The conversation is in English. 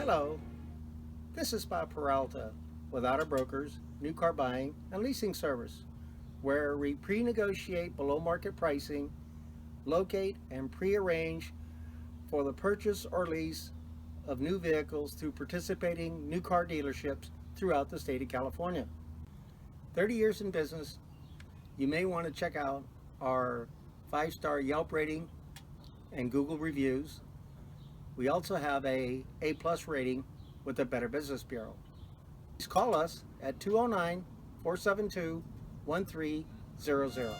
Hello, this is Bob Peralta with Auto Brokers, new car buying and leasing service, where we pre-negotiate below market pricing, locate and pre-arrange for the purchase or lease of new vehicles through participating new car dealerships throughout the state of California. 30 years in business, you may want to check out our 5-star Yelp rating and Google reviews. We also have a A+ rating with the Better Business Bureau. Please call us at 209-472-1300.